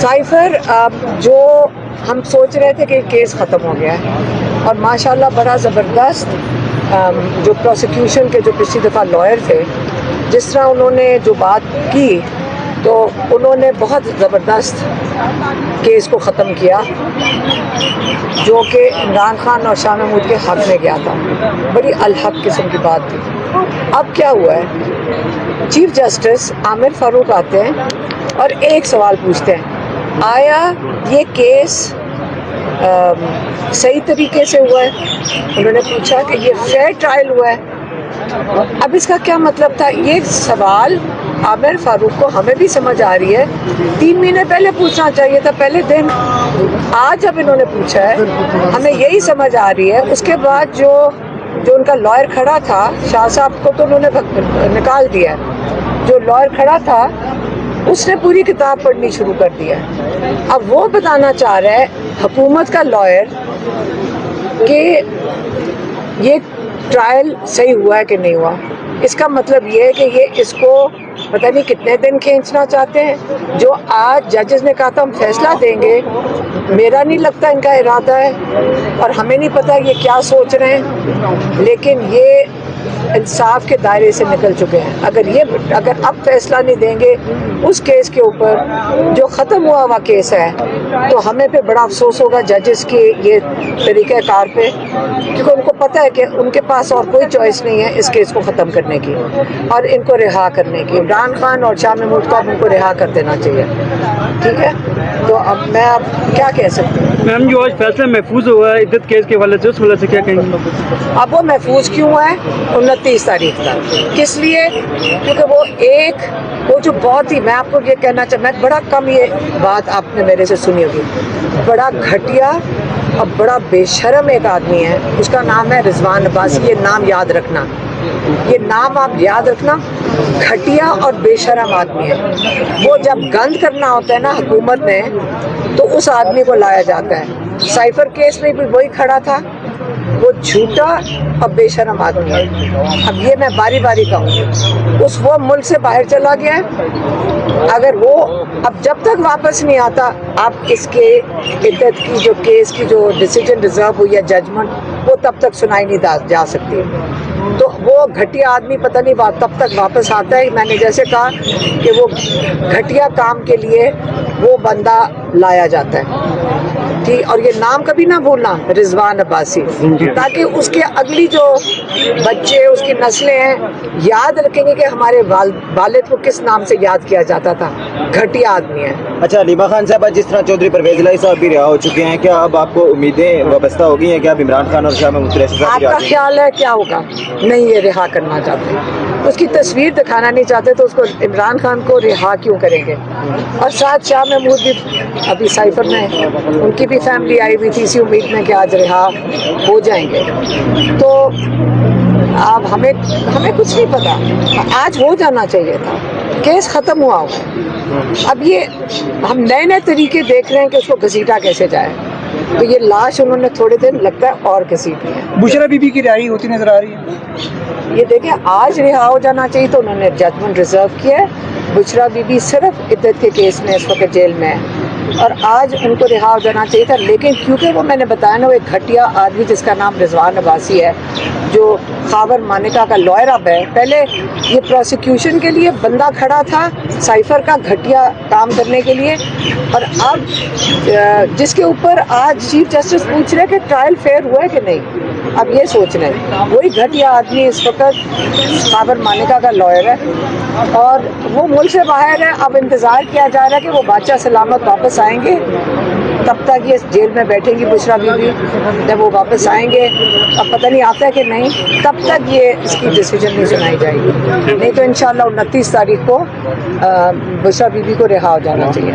Cipher जो हम सोच रहे थे कि केस ख़त्म हो गया है और माशाल्लाह बड़ा ज़बरदस्त जो प्रोसिक्यूशन के जो पिछली दफ़ा लॉयर थे, जिस तरह उन्होंने जो बात की तो उन्होंने बहुत ज़बरदस्त केस को ख़त्म किया जो कि इमरान खान और शाह महमूद के हक़ में गया था। बड़ी अलहक किस्म की बात थी। अब क्या हुआ है, चीफ जस्टिस आमिर फ़ारूक आते हैं और एक सवाल पूछते हैं, आया ये केस सही तरीके से हुआ है? उन्होंने पूछा कि ये फेयर ट्रायल हुआ है। अब इसका क्या मतलब था? ये सवाल आमिर फ़ारूक को हमें भी समझ आ रही है, 3 महीने पहले पूछना चाहिए था, पहले दिन। आज जब इन्होंने पूछा है हमें यही समझ आ रही है। उसके बाद जो उनका लॉयर खड़ा था, शाह साहब को तो उन्होंने निकाल दिया, जो लॉयर खड़ा था उसने पूरी किताब पढ़नी शुरू कर दिया। अब वो बताना चाह रहा है हुकूमत का लॉयर कि ये ट्रायल सही हुआ है कि नहीं हुआ। इसका मतलब ये है कि ये इसको पता नहीं कितने दिन खींचना चाहते हैं। जो आज जजेस ने कहा था हम फैसला देंगे, मेरा नहीं लगता इनका इरादा है और हमें नहीं पता ये क्या सोच रहे हैं, लेकिन ये इंसाफ के दायरे से निकल चुके हैं। अगर अब फैसला नहीं देंगे उस केस के ऊपर जो ख़त्म हुआ हुआ केस है, तो हमें पे बड़ा अफसोस होगा जजेस के ये तरीक़ाकार पे, क्योंकि उनको पता है कि उनके पास और कोई चॉइस नहीं है इस केस को ख़त्म करने की और इनको रिहा करने की। इमरान खान और शाह महमूद को अब उनको रिहा कर देना चाहिए। ठीक है, तो अब मैं क्या कह सकती हूँ? मैम, जो आज फैसला महफूज हुआ है इद्दत केस के हवाले से, उस वजह से क्या कहेंगे? अब वो महफूज क्यों है 29 तारीख तक? किस लिए? क्योंकि वो जो बहुत ही, मैं आपको ये कहना मैं बड़ा कम ये बात आपने मेरे से सुनी होगी, बड़ा घटिया और बड़ा बेशर्म एक आदमी है, उसका नाम है रिजवान अब्बासी। ये नाम याद रखना, ये नाम आप याद रखना। घटिया और बेशर्म आदमी है वो। जब गंद करना होता है ना हुकूमत ने, तो उस आदमी को लाया जाता है। साइफर केस में भी वही खड़ा था, वो झूठा और बेशर्म आदमी है। अब ये मैं बारी बारी कहूँगी, वो मुल्क से बाहर चला गया है। अगर वो अब जब तक वापस नहीं आता, आप इसके इद्दत की जो केस की जो डिसीजन रिजर्व हुई है, जजमेंट, वो तब तक सुनाई नहीं जा सकती। तो वो घटिया आदमी पता नहीं तब तक वापस आता है। मैंने जैसे कहा कि वो घटिया काम के लिए वो बंदा लाया जाता है, ठीक। और ये नाम कभी ना भूलना, रिजवान अब्बासी, ताकि उसके अगली जो बच्चे, उसकी नस्लें हैं, याद रखेंगे कि हमारे वालिद को किस नाम से याद किया जाता था। घटिया आदमी है। अच्छा, नीमा खान साहब, जिस तरह चौधरी परवेज इलाही साहब भी रिहा हो चुके हैं, क्या अब आपको उम्मीदें वाबस्ता हो गई हैं? क्या अब इमरान खान और शाह महमूद आपका ख्याल है क्या होगा? नहीं, ये रिहा करना चाहते, उसकी तस्वीर दिखाना नहीं चाहते, तो उसको इमरान खान को रिहा क्यों करेंगे? और साथ शाह महमूद भी अभी साइफर में, उनकी भी फैमिली आई हुई थी इसी उम्मीद में कि आज रिहा हो जाएंगे। तो अब हमें कुछ नहीं पता, आज हो जाना चाहिए था, केस ख़त्म हुआ होगा। अब ये हम नए नए तरीके देख रहे हैं कि उसको घसीटा कैसे जाए। तो ये लाश उन्होंने थोड़े दिन लगता है और घसीटी है। बुशरा बीबी की रिहाई होती नजर आ रही है। ये देखें, आज रिहा हो जाना चाहिए, तो उन्होंने जजमेंट रिजर्व किया है। बुशरा बीबी सिर्फ इद्दत के केस में इस वक्त जेल में है और आज उनको रिहा हो जाना चाहिए था, लेकिन क्योंकि वो मैंने बताया ना, वो एक घटिया आदमी जिसका नाम रिजवान अब्बासी है, जो खावर मानिका का लॉयर अब है। पहले ये प्रोसिक्यूशन के लिए बंदा खड़ा था साइफर का घटिया काम करने के लिए, और अब जिसके ऊपर आज चीफ जस्टिस पूछ रहे हैं कि ट्रायल फेयर हुआ है कि नहीं, अब ये सोच रहे हैं। वही घटिया आदमी इस वक्त खावर मानिका का लॉयर है और वो मुल्क से बाहर है। अब इंतज़ार किया जा रहा है कि वो बादशाह सलामत वापस आएंगे, तब तक ये जेल में बैठेंगी बुशरा बीबी। जब वो वापस आएंगे, अब पता नहीं आता है कि नहीं, तब तक ये इसकी डिसीजन नहीं सुनाई जाएगी। नहीं तो इंशाल्लाह 29 तारीख को बुशरा बीबी को रिहा हो जाना चाहिए।